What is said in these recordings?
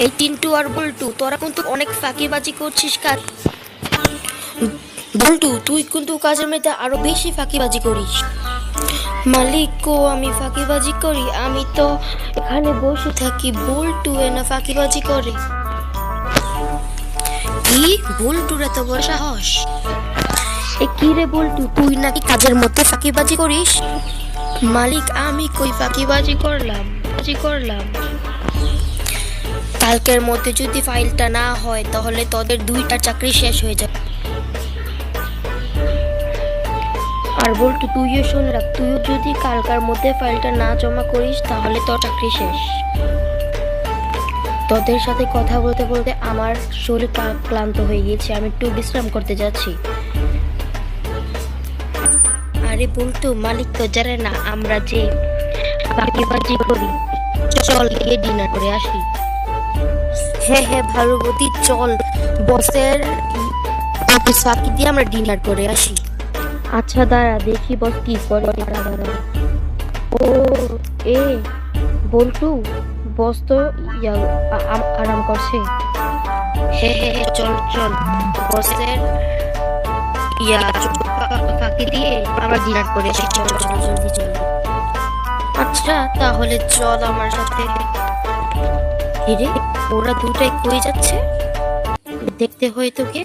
এই টিন্টু আর বল্টু, তোরা কিন্তু অনেক ফাঁকিবাজি করছিস কাজ। বল্টু, তুই কিন্তু কাজের মধ্যে আরো বেশি ফাঁকিবাজি করিস। মালিক, আমি ফাঁকিবাজি করি? আমি তো এখানে বসে থাকি, বল্টু এনা ফাঁকিবাজি করে। কি? বল্টুর এত বড় সাহস! এ কি রে বল্টু, তুই নাকি কাজের মধ্যে ফাঁকিবাজি করিস? মালিক, আমি কই ফাঁকিবাজি করলাম? কালকের মধ্যে যদি ফাইলটা না হয় তাহলে তোদের দুইটা চাকরি শেষ হয়ে যাবে। আর বল্টু, তুইও শুনে রাখ, তুইও যদি কালকার মধ্যে ফাইলটা না জমা করিস তাহলে তোর চাকরি শেষ। তোদের সাথে কথা বলতে বলতে আমার শরীর ক্লান্ত হয়ে গিয়েছে, আমি একটু বিশ্রাম করতে যাচ্ছি। আরে বল্টু, মালিক তো জানে না আমরা যে ফাঁকিবাজি করি। চল গিয়ে ডিনার করে আসি। হ্যাঁ হ্যাঁ, ভালো বুদ্ধি, চল বসের অফিস ফাঁকি দিয়ে আমরা ডিনার করে আসি। আচ্ছা দাঁড়া, দেখি বস কি করে। ও এ বল্টু, বস তো আরাম করছে। হ্যাঁ হ্যাঁ হ্যাঁ, চল চল বসের ফাঁকি দিয়ে আমরা ডিনার করে আসি। চল চল জলদি চল। আচ্ছা তাহলে চল আমার সাথে। রে, ওরা দুটাই কই যাচ্ছে? দেখতে হয় তোকে।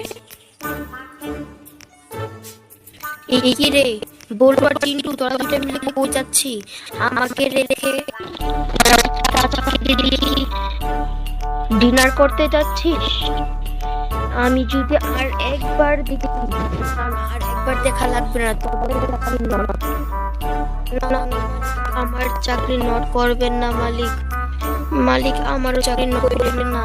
এই কি রে বল্টু আর টিন্টু, তোরা দুটো মিলে কই যাচ্ছি? আমাকে রেখে ডিনার করতে যাচ্ছিস? আমি যদি আর একবার দেখা লাগবে না, আমার চাকরি নোট করবেন না মালিক। আমারও চাকরি নোট করবেন না।